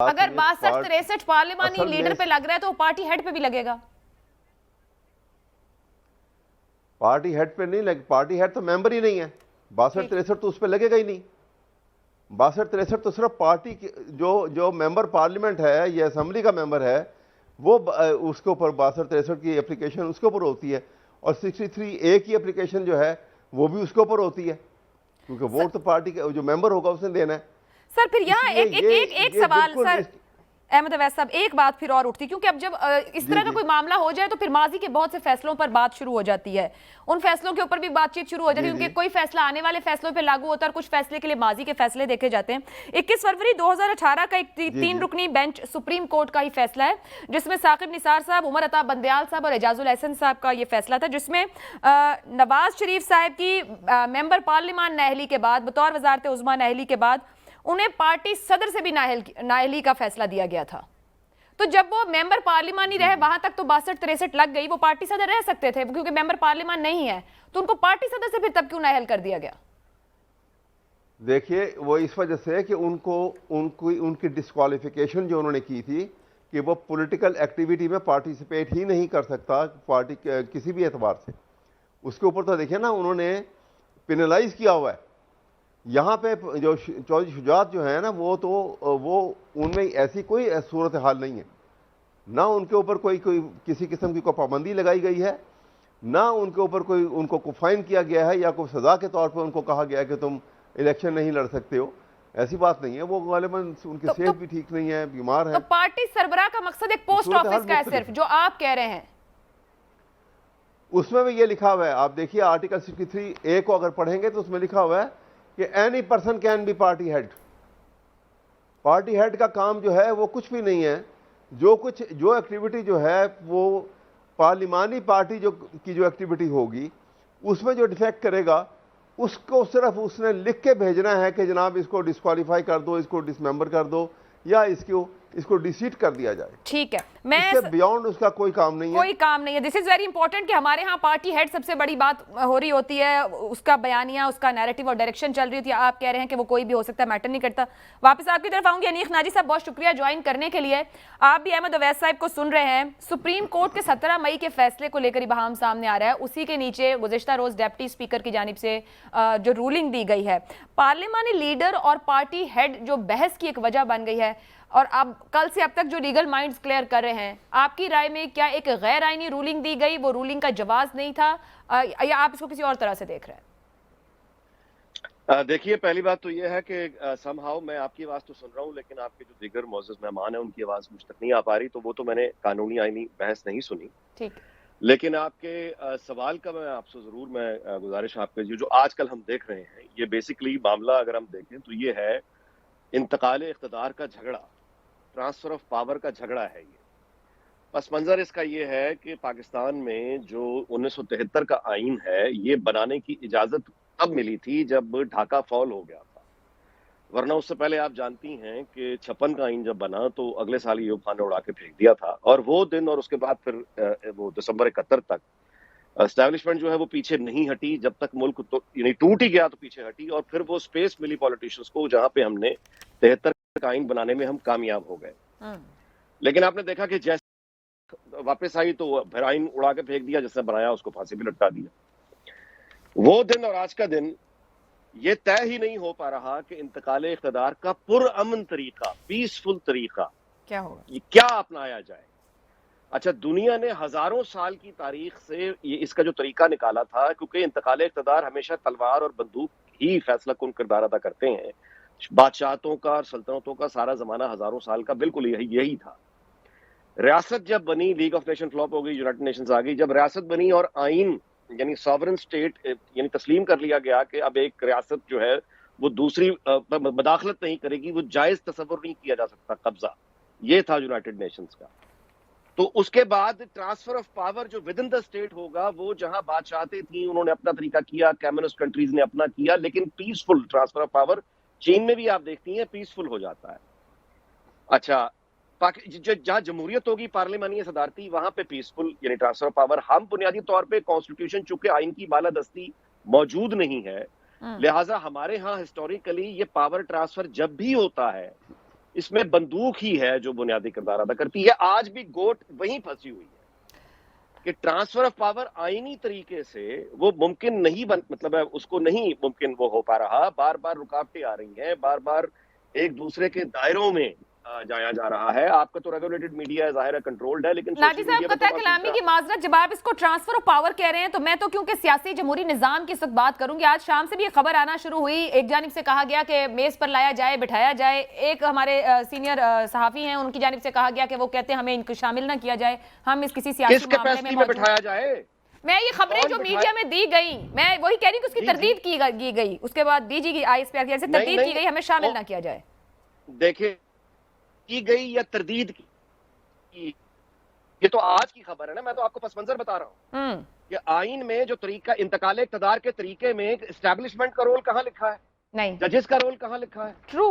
अगर 62-63 पार्लिमानी असल लीडर में पे लग रहा है तो पार्टी हेड पे भी लगेगा। पार्टी हेड पे नहीं लगे, पार्टी हेड तो मेंबर ही नहीं है। 62-63 तो उस पर लगेगा ही नहीं। 62-63 तो सिर्फ पार्टी जो जो मेंबर पार्लियामेंट है या असेंबली का मेंबर है वो उसके ऊपर 62-63 की एप्लीकेशन उसके ऊपर होती है, और 63A की एप्लीकेशन जो है वो भी उसके ऊपर होती है, क्योंकि वोट तो पार्टी का जो मेंबर होगा उसने देना है। सर फिर यहाँ इसलिए एक सवाल सर अहमद अवैस साहब, एक बात फिर और उठती, क्योंकि अब जब इस तरह का कोई मामला हो जाए तो फिर माजी के बहुत से फैसलों पर बात शुरू हो जाती है, उन फैसलों के ऊपर भी बातचीत शुरू हो जाती है, क्योंकि कोई फैसला आने वाले फैसलों पर लागू होता है और कुछ फैसले के लिए माजी के फैसले देखे जाते हैं। 21 फरवरी 2018 का एक 3 रुकनी बेंच सुप्रीम कोर्ट का ही फैसला है, जिसमें साकिब निसार साहब, उमर अता बंदयाल साहब और एजाजुल एहसन साहब का ये फैसला था, जिसमें नवाज शरीफ साहब की मेंबर पार्लियामान नाअहली के बाद, बतौर वजारत उज़्मा नाअहली के बाद, उन्हें पार्टी सदर से भी नाअहली का फैसला दिया गया था। तो जब वो मेंबर पार्लियामान ही रहे, वहां तक तो 62-63 लग गई, वो पार्टी सदर रह सकते थे, क्योंकि मेंबर पार्लियामान नहीं है, तो उनको पार्टी सदर से फिर तब क्यों नाअहल कर दिया गया? देखिए, वो इस वजह से कि उनकी डिस्क्वालिफिकेशन जो उन्होंने की थी कि वो पॉलिटिकल एक्टिविटी में पार्टिसिपेट ही नहीं कर सकता पार्टी किसी भी एतबार से, उसके ऊपर तो देखिए ना उन्होंने पेनलाइज किया हुआ है। यहाँ पे जो चौधरी शुजात जो है ना वो उनमें ऐसी कोई सूरत हाल नहीं है, ना उनके ऊपर कोई किसी किस्म की कोई पाबंदी लगाई गई है, ना उनके ऊपर उनको फाइन किया गया है या कोई सजा के तौर पे उनको कहा गया है कि तुम इलेक्शन नहीं लड़ सकते हो। ऐसी बात नहीं है। वो गालिबन उनकी सेहत भी ठीक नहीं है, बीमार है। तो पार्टी सरबराह का मकसद एक पोस्ट ऑफिस का है सिर्फ, जो आप कह रहे हैं उसमें भी ये लिखा हुआ है। आप देखिए आर्टिकल 63A को अगर पढ़ेंगे तो उसमें लिखा हुआ है कि any person can be party head. Party head का काम जो है वो कुछ भी नहीं है। जो एक्टिविटी जो है वो पार्लिमानी पार्टी जो एक्टिविटी होगी उसमें जो डिफेक्ट करेगा उसको सिर्फ उसने लिख के भेजना है कि जनाब इसको डिस्क्वालीफाई कर दो, इसको डिसमेंबर कर दो या इसको डिसीट कर दिया जाए। ठीक है, मैं इससे बियॉन्ड उसका कोई काम नहीं है। कोई काम नहीं है। दिस इज वेरी इंपॉर्टेंट कि हमारे यहाँ पार्टी हेड सबसे बड़ी बात हो रही होती है, उसका बयानिया, उसका नैरेटिव और डायरेक्शन चल रही होती है। आप कह रहे हैं कि वो कोई भी हो सकता है, मैटर नहीं करता। वापस आपकी तरफ आऊंगी। अनीक नाजी साहब, बहुत शुक्रिया ज्वाइन करने के लिए। आप भी अहमद अवैस साहब को सुन रहे हैं। सुप्रीम कोर्ट के 17 मई के फैसले को लेकर बहाम सामने आ रहा है, उसी के नीचे गुज़िश्ता रोज डिप्टी स्पीकर की जानिब से जो रूलिंग दी गई है, पार्लियामानी लीडर और पार्टी हेड जो बहस की एक वजह बन गई है, और अब कल से अब तक जो लीगल माइंड्स क्लियर कर रहे हैं, आपकी राय में क्या एक गैर आईनी रूलिंग दी गई, वो रूलिंग का जवाब नहीं था, या आप इसको किसी और तरह से देख रहे हैं? देखिए, पहली बात तो ये है कि समहाउ मैं आपकी आवाज़ तो सुन रहा हूँ, लेकिन आपके जो दीगर मोअज़्ज़ज़ मेहमान हैं उनकी आवाज़ मुझ तक नहीं आ पा रही, तो वो तो मैंने कानूनी आईनी बहस नहीं सुनी। ठीक। लेकिन आपके सवाल का मैं आपसे ज़रूर मैं गुजारिश आपके जो आजकल हम देख रहे हैं, ये बेसिकली मामला अगर हम देखें तो ये है इंतकाल इख्तिदार का झगड़ा, ट्रांसफर ऑफ पावर का झगड़ा है। ये पस मंजर इसका ये है कि पाकिस्तान में जो 1973 का आइन है, ये बनाने की इजाजत तब मिली थी जब ढाका फॉल हो गया था, वरना उससे पहले आप जानती हैं कि 56 का आइन जब बना तो अगले साल यूब खान ने उड़ा के फेंक दिया था, और वो दिन और उसके बाद फिर वो दिसंबर 71 तक एस्टैब्लिशमेंट जो है वो पीछे नहीं हटी, जब तक मुल्क तो यानी टूट ही गया तो पीछे हटी, और फिर वो स्पेस मिली पॉलिटिशियंस को जहां पे हमने 73 का आइन बनाने में हम कामयाब हो गए। लेकिन आपने देखा कि जैसे वापस आई तो फिर आइन उड़ा के फेंक दिया, जिसने बनाया उसको फांसी भी लटका दिया। वो दिन और आज का दिन ये तय ही नहीं हो पा रहा कि इंतकाले इख्तिदार का पुरअमन तरीका, पीसफुल तरीका क्या होगा, ये क्या अपनाया जाए। अच्छा, दुनिया ने हजारों साल की तारीख से ये इसका जो तरीका निकाला था, क्योंकि इंतकाल इख्तिदार हमेशा तलवार और बंदूक ही फैसला कुन किरदार अदा करते हैं। बादशाहतों का और सल्तनतों का सारा जमाना हजारों साल का बिल्कुल यही था। रियासत जब बनी, लीग ऑफ नेशन फ्लॉप हो गई, यूनाइटेड नेशंस आ गई, जब रियासत बनी और आइन यानी सॉवरेन स्टेट यानी तस्लीम कर लिया गया कि अब एक रियासत जो है वो दूसरी मदाखलत नहीं करेगी, वो जायज तस्वुर नहीं किया जा सकता कब्जा, ये था यूनाइटेड नेशंस का। तो उसके बाद ट्रांसफर ऑफ पावर जो विद इन द स्टेट होगा, वो जहां बादशाहतें थी उन्होंने अपना तरीका किया, कम्युनिस्ट कंट्रीज ने अपना किया, लेकिन पीसफुल ट्रांसफर ऑफ पावर चीन में भी आप देखती हैं पीसफुल हो जाता है। अच्छा, जहां जमहूरियत होगी पार्लियामानी सदारती, वहां पे पीसफुल यानी ट्रांसफर ऑफ पावर। हम बुनियादी तौर पे कॉन्स्टिट्यूशन चूंकि आइन की बालादस्ती मौजूद नहीं है, लिहाजा हमारे यहाँ हिस्टोरिकली ये पावर ट्रांसफर जब भी होता है इसमें बंदूक ही है जो बुनियादी किरदार अदा करती है। आज भी गोट वहीं फंसी हुई है कि ट्रांसफर ऑफ पावर आईनी तरीके से वो मुमकिन नहीं मतलब है उसको नहीं मुमकिन वो हो पा रहा। बार बार रुकावटें आ रही हैं, बार बार एक दूसरे के दायरों में जाया जा रहा है। आपका तो रेगुलेटेड मीडिया है, जाहिर है कंट्रोल्ड है, लेकिन नाजी साहब कतई कलामी की माजरत, जब आप इसको ट्रांसफर ऑफ पावर कह रहे हैं तो मैं तो क्योंकि सियासी जमहूरी निजाम की इस वक्त बात करूंगी। आज शाम से भी ये खबर आना शुरू हुई, एक जानिब से कहा गया कि मेज पर लाया जाए, बिठाया जाए। एक हमारे सीनियर सहाफी हैं, उनकी जानिब से कहा गया कि वो कहते हैं हमें इनको शामिल ना किया जाए, हम इस किसी सियासी मामले में बिठाया जाए। मैं ये खबरें जो मीडिया में दी गई, मैं वही कह रही हूँ कि उसकी तरदीद की गई, उसके बाद डीजी ISPR से तरदीद की गई हमें शामिल ना किया जाए। देखिए की गई या तरदीद की, ये तो आज की खबर है ना, मैं तो आपको पस मंजर बता रहा हूँ कि आइन में जो तरीका इंतकाल इक़्तिदार के तरीके में एस्टैब्लिशमेंट का रोल कहाँ लिखा है, नहीं जजेस का रोल कहाँ लिखा है। ट्रू।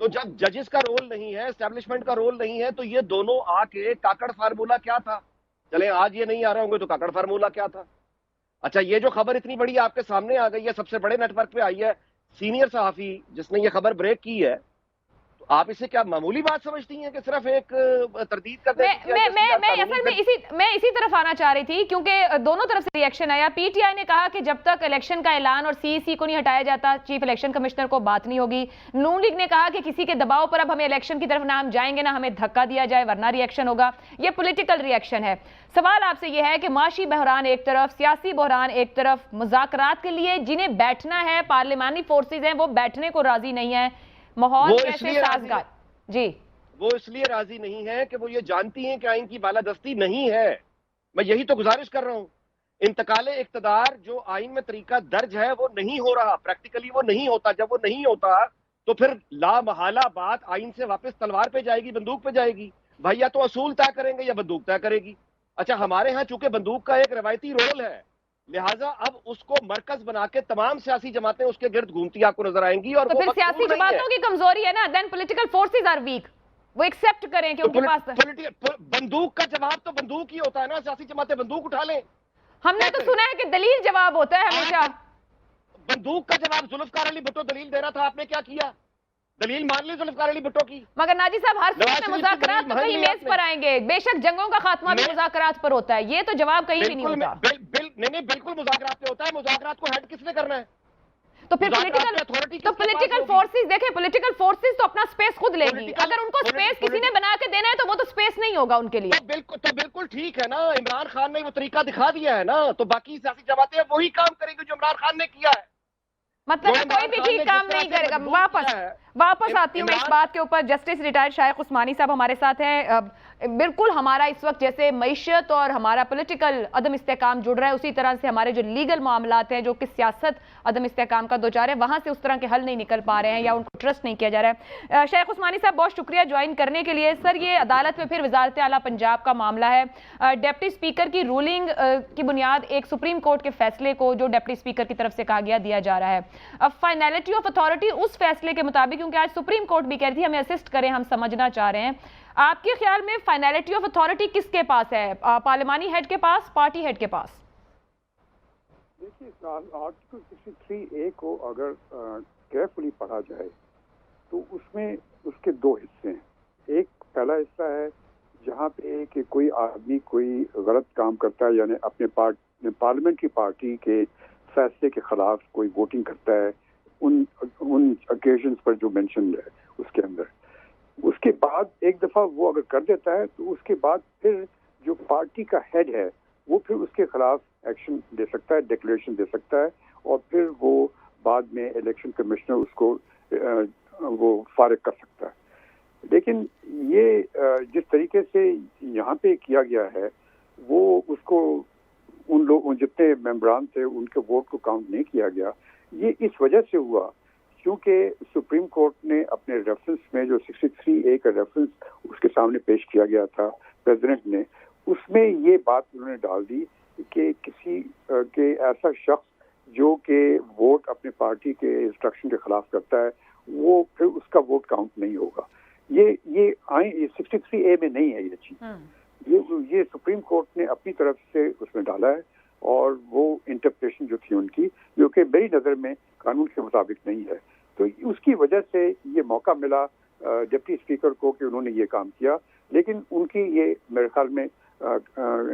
तो जब जजेस का रोल नहीं है, एस्टैब्लिशमेंट का रोल नहीं है, तो ये दोनों आके काकड़ फार्मूला क्या था, चले आज ये नहीं आ रहे होंगे तो काकड़ फार्मूला क्या था। अच्छा, ये जो खबर इतनी बड़ी आपके सामने आ गई है, सबसे बड़े नेटवर्क पे आई है, सीनियर सहाफी जिसने ये खबर ब्रेक की है, आप इसे क्या मामूली बात समझती हैं कि सिर्फ एक तरदीद कर दें? मैं इसी तरफ आना चाह रही थी क्योंकि दोनों तरफ से रिएक्शन आया। पीटीआई ने कहा कि जब तक इलेक्शन का ऐलान और सीईसी को नहीं हटाया जाता, चीफ इलेक्शन कमिश्नर को बात नहीं होगी। नून लीग ने कहा कि किसी के दबाव पर अब हमें इलेक्शन की तरफ ना हम जाएंगे ना हमें धक्का दिया जाए वरना रिएक्शन होगा। ये पॉलिटिकल रिएक्शन है। सवाल आपसे यह है कि माशी बहरान एक तरफ, सियासी बहरान एक तरफ, मुज़ाकरात के लिए जिन्हें बैठना है, पार्लिमानी फोर्सेज हैं वो बैठने को राजी नहीं है। माहौल कैसे साजगार? जी, वो इसलिए राजी नहीं है कि वो ये जानती हैं कि आइन की बालादस्ती नहीं है। मैं यही तो गुजारिश कर रहा हूं। इंतकाले इख्तिदार जो आइन में तरीका दर्ज है वो नहीं हो रहा, प्रैक्टिकली वो नहीं होता। जब वो नहीं होता तो फिर लामहला बात आइन से वापस तलवार पे जाएगी, बंदूक पे जाएगी। भाई या तो असूल तय करेंगे या बंदूक तय करेगी। अच्छा, हमारे यहाँ चूंकि बंदूक का एक रवायती रोल है, लिहाजा अब उसको मरकज बना के तमाम सियासी जमातें उसके गिर्द घूमती आपको नजर आएंगी। और तो फिर सियासी जमातों की कमजोरी है ना, then political forces are weak. वो एक्सेप्ट करें कि उनके पास बंदूक का जवाब तो बंदूक ही होता है ना। सियासी जमातें बंदूक उठा लें। हमने तो सुना है कि दलील जवाब होता है हमेशा। बंदूक का जवाब जुल्फकार अली भुट्टो दलील दे रहा था, आपने क्या किया? दलील मान ली जुल्फकार अली भुट्टो की। मगर नाजी साहब हर सूरत में मुज़ाकरात तो कहीं मेज पर आएंगे। बेशक जंगों का खात्मा भी मुज़ाकरात पर होता है, ये तो जवाब कहीं भी नहीं होता। नहीं, बिल्कुल मुज़ाकरात पे होता है। मुज़ाकरात को हेड किसने करना है? तो फिर पॉलिटिकल फोर्सेस देखें, पॉलिटिकल फोर्सेस तो अपना स्पेस खुद लेंगी। अगर उनको स्पेस किसी ने बना के देना है तो वो तो स्पेस नहीं होगा उनके लिए। तो बिल्कुल ठीक है ना। इमरान खान ने वो तरीका दिखा दिया है ना, तो बाकी सियासी जमातें वही काम करेंगी जो इमरान खान ने किया है। मतलब कोई भी ठीक काम नहीं करेगा। वापस आती हूँ मैं इस बात के ऊपर। जस्टिस रिटायर्ड शाइख उस्मानी साहब हमारे साथ हैं। बिल्कुल हमारा इस वक्त जैसे मईशत और हमारा पॉलिटिकल अदम इस्तेहकाम जुड़ रहा है, उसी तरह से हमारे जो लीगल मामलात हैं जो कि सियासत अदम इस्तेहकाम का दोचार है, वहां से उस तरह के हल नहीं निकल पा रहे हैं या उनको ट्रस्ट नहीं किया जा रहा है। शाइख उस्मानी साहब बहुत शुक्रिया ज्वाइन करने के लिए। सर, ये अदालत में फिर वजारत आला पंजाब का मामला है। डिप्टी स्पीकर की रूलिंग की बुनियाद एक सुप्रीम कोर्ट के फैसले को जो डिप्टी स्पीकर की तरफ से कहा गया दिया जा रहा है। अब फाइनलिटी ऑफ अथॉरिटी उस फैसले के मुताबिक, क्योंकि आज सुप्रीम कोर्ट भी कह रही थी हमें असिस्ट करें, हम समझना चाह रहे हैं, आपके ख्याल में फाइनलिटी ऑफ अथॉरिटी किसके पास है? पार्लिमानी हेड के पास, पार्टी हेड के पास? देखिए, आर्टिकल 63A को अगर केयरफुली पढ़ा जाए तो उसमें उसके दो हिस्से हैं। एक पहला हिस्सा है जहाँ पे कि कोई आदमी कोई गलत काम करता है, यानी अपने पार्लियामेंट्री पार्टी के फैसले के खिलाफ कोई वोटिंग करता है, उन ओकेजन्स पर जो मेंशन है उसके अंदर। उसके बाद एक दफ़ा वो अगर कर देता है तो उसके बाद फिर जो पार्टी का हेड है वो फिर उसके खिलाफ एक्शन दे सकता है, डिक्लेरेशन दे सकता है, और फिर वो बाद में इलेक्शन कमिश्नर उसको वो फारिग कर सकता है। लेकिन ये जिस तरीके से यहाँ पे किया गया है वो उसको उन लोग जितने मेंबरान थे उनके वोट को काउंट नहीं किया गया। ये इस वजह से हुआ क्योंकि सुप्रीम कोर्ट ने अपने रेफरेंस में जो 63A का रेफरेंस उसके सामने पेश किया गया था प्रेसिडेंट ने, उसमें ये बात उन्होंने डाल दी कि किसी के ऐसा शख्स जो कि वोट अपने पार्टी के इंस्ट्रक्शन के खिलाफ करता है वो फिर उसका वोट काउंट नहीं होगा। ये 63A में नहीं है ये चीज। ये सुप्रीम कोर्ट ने अपनी तरफ से उसमें डाला है और वो इंटरप्रिटेशन जो थी उनकी, जो कि मेरी नज़र में कानून के मुताबिक नहीं है। तो उसकी वजह से ये मौका मिला डिप्टी स्पीकर को कि उन्होंने ये काम किया, लेकिन उनकी ये मेरे ख्याल में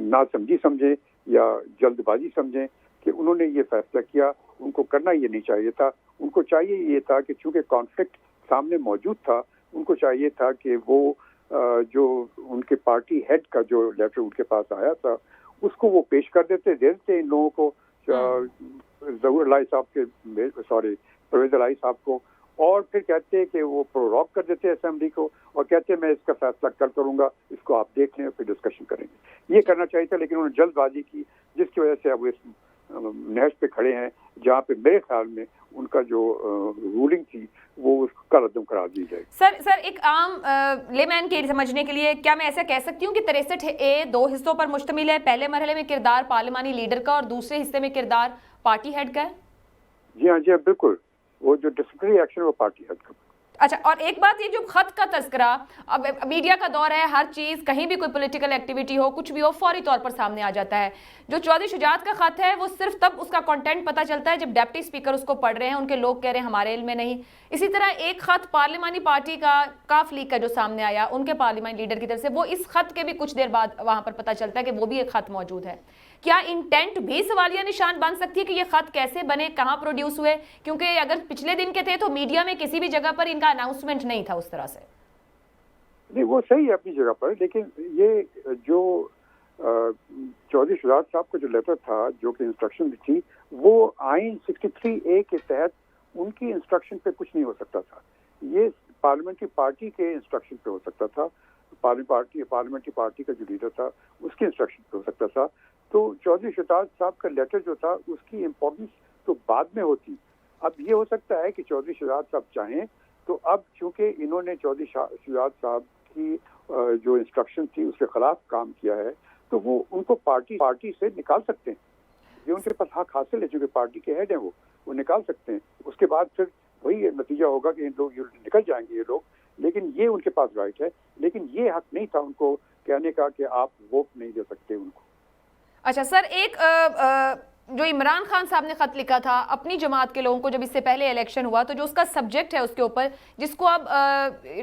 नासमझी समझे या जल्दबाजी समझें कि उन्होंने ये फैसला किया। उनको करना ये नहीं चाहिए था। उनको चाहिए ये था कि चूंकि कॉन्फ्लिक्ट सामने मौजूद था, उनको चाहिए था कि वो जो उनके पार्टी हेड का जो लेटर उनके पास आया था उसको वो पेश कर दे देते इन लोगों को, ज़हूर अलाई साहब के परवेज़ अलाई साहब को, और फिर कहते कि वो प्रोरॉग कर देते असेंबली को और कहते मैं इसका फैसला कल करूंगा, इसको आप देख लें फिर डिस्कशन करेंगे। ये करना चाहिए था, लेकिन उन्होंने जल्दबाजी की, जिसकी वजह से अब इस नहज पे खड़े हैं जहाँ पे मेरे ख्याल में उनका जो रूलिंग थी वो उसका रद्दम करार दी जाए। सर एक आम लेमैन के समझने के लिए क्या मैं ऐसा कह सकती हूँ कि 63A 2 हिस्सों पर मुश्तमिल है? पहले मरहले में किरदार पार्लिमानी लीडर का और दूसरे हिस्से में किरदार पार्टी हेड का है? जी हाँ बिल्कुल, वो जो डिसिप्लिनरी एक्शन वो पार्टी हेड का। अच्छा, और एक बात, ये जो खत का तस्करा, अब मीडिया का दौर है, हर चीज कहीं भी कोई पॉलिटिकल एक्टिविटी हो, कुछ भी हो, फौरी तौर पर सामने आ जाता है। जो चौधरी शुजात का खत है वो सिर्फ तब उसका कंटेंट पता चलता है जब डिप्टी स्पीकर उसको पढ़ रहे हैं, उनके लोग कह रहे हैं हमारे इल्म में नहीं। इसी तरह एक खत पार्लिमानी पार्टी का काफ लीग का जो सामने आया उनके पार्लिमानी लीडर की तरफ से, वो इस खत के भी कुछ देर बाद वहां पर पता चलता है कि वो भी एक खत मौजूद है। क्या इंटेंट भी सवालिया निशान बन सकती है कि ये खत कैसे बने, कहां प्रोड्यूस हुए? क्योंकि अगर पिछले दिन के थे तो मीडिया में किसी भी जगह पर इनका अनाउंसमेंट नहीं था उस तरह से। नहीं, वो सही है अपनी जगह पर, लेकिन ये जो चौधरी शुजात साहब का जो लेटर था, जो कि इंस्ट्रक्शन थी, वो आइन 63A के तहत उनकी इंस्ट्रक्शन पे कुछ नहीं हो सकता था। ये पार्लियामेंट्री पार्टी के इंस्ट्रक्शन पे हो सकता था, पार्लियामेंट्री पार्टी का जो लीडर था उसके इंस्ट्रक्शन पे हो सकता था। तो चौधरी शुजात साहब का लेटर जो था उसकी इम्पोर्टेंस तो बाद में होती। अब ये हो सकता है कि चौधरी शुजात साहब चाहें तो अब चूंकि इन्होंने चौधरी शुजात साहब की जो इंस्ट्रक्शन थी उसके खिलाफ काम किया है, तो वो उनको पार्टी से निकाल सकते हैं। ये उनके पास हक हासिल है, चूंकि पार्टी के हेड हैं, वो निकाल सकते हैं। उसके बाद फिर वही नतीजा होगा कि इन लोग निकल जाएंगे ये लोग, लेकिन ये उनके पास राइट है। लेकिन ये हक नहीं था उनको कहने का कि आप वोट नहीं दे सकते उनको। अच्छा सर, एक जो इमरान खान साहब ने खत लिखा था अपनी जमात के लोगों को जब इससे पहले इलेक्शन हुआ, तो जो उसका सब्जेक्ट है उसके ऊपर, जिसको अब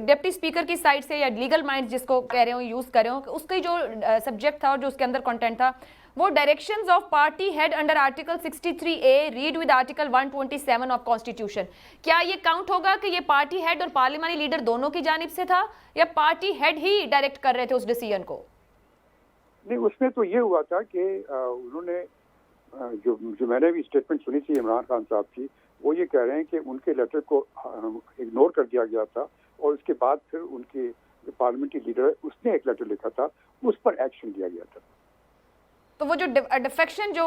डिप्टी स्पीकर की साइड से या लीगल माइंड जिसको कह रहे हो, यूज कर रहे हो, उसका जो सब्जेक्ट था और जो उसके अंदर कंटेंट था वो directions of party head under article 63A read with article 127 of constitution. क्या ये काउंट होगा कि ये पार्टी हेड और पार्लियामानी लीडर दोनों की जानिब से था, या पार्टी हेड ही डायरेक्ट कर रहे थे उस डिसीजन को? नहीं, उसमें तो ये हुआ था कि उन्होंने जो मैंने भी स्टेटमेंट सुनी थी इमरान खान साहब की, वो ये कह रहे हैं कि उनके लेटर को इग्नोर कर दिया गया था और उसके बाद फिर उनके जो पार्लियामेंट्री लीडर है उसने एक लेटर लिखा था, उस पर एक्शन लिया गया था। तो वो जो डिफेक्शन जो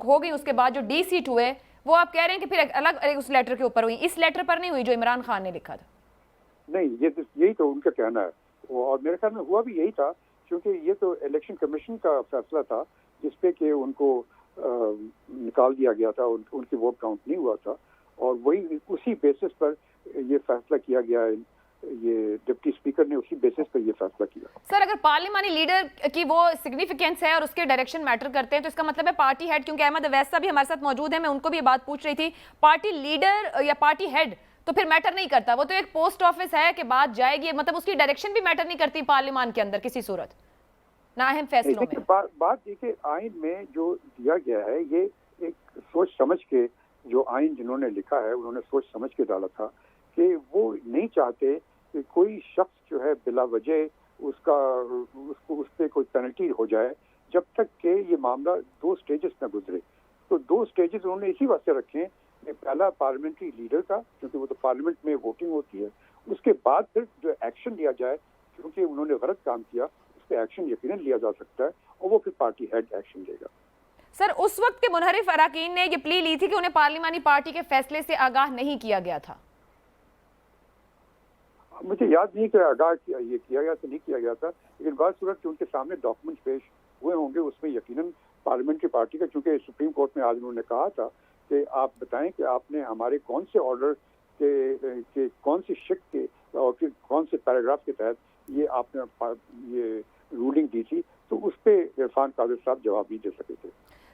हो गई उसके बाद जो डीसीट हुए, वो आप कह रहे हैं कि फिर अलग उस लेटर के ऊपर हुई, इस लेटर पर नहीं हुई जो इमरान खान ने लिखा था? नहीं, यही तो उनका कहना है, और मेरे ख्याल में हुआ भी यही था, क्योंकि ये तो इलेक्शन कमीशन का फैसला था जिसपे कि उनको निकाल दिया गया था, उनकी वोट काउंट नहीं हुआ था, और वही उसी बेसिस पर ये फैसला किया गया। ये डिप्टी स्पीकर ने उसी बेसिस पर ये फैसला किया। सर, अगर पार्लियामानी लीडर की वो सिग्निफिकेंस है और उसके डायरेक्शन मैटर करते हैं, तो इसका मतलब है पार्टी हेड, क्योंकि अहमद अवैस साहब भी हमारे साथ मौजूद है, मैं उनको भी ये बात पूछ रही थी, पार्टी लीडर या पार्टी हेड तो फिर मैटर नहीं करता, वो तो एक पोस्ट ऑफिस है कि बात जाएगी, मतलब उसकी डायरेक्शन भी मैटर नहीं करती पार्लियामान के अंदर किसी सूरत, ना अहम फैसलों में। बात देखिए, आइन में जो दिया गया है ये एक सोच समझ के, जो आइन जिन्होंने लिखा है उन्होंने सोच समझ के डाला था कि वो नहीं चाहते कि कोई शख्स जो है बिला वजह उसको उस पर कोई पेनल्टी हो जाए, जब तक कि ये मामला 2 स्टेजेस में गुजरे। तो 2 स्टेजेस उन्होंने इसी वास्ते रखे हैं कि पहला पार्लियामेंट्री लीडर का, क्योंकि वो तो पार्लियामेंट में वोटिंग होती है, उसके बाद फिर जो एक्शन लिया जाए, क्योंकि उन्होंने गलत काम किया उस पर एक्शन यकीनन लिया जा सकता है, और वो फिर पार्टी हेड एक्शन लेगा। सर, उस वक्त के मुनहरिफ अराकीन ने ये प्ली ली थी कि उन्हें पार्लियामानी पार्टी के फैसले से आगाह नहीं किया गया था। मुझे याद नहीं कि आगाह ये किया गया था नहीं किया गया था, लेकिन बात सूरत कि उनके सामने डॉक्यूमेंट पेश हुए होंगे, उसमें यकीनन पार्लियामेंट्री पार्टी का, क्योंकि सुप्रीम कोर्ट में आज उन्होंने कहा था कि आप बताएं कि आपने हमारे कौन से ऑर्डर के कौन सी शिक के और फिर कौन से पैराग्राफ के तहत ये आपने ये रूलिंग दी थी, तो उस पर इरफान कादिर साहब जवाब नहीं दे सके थे।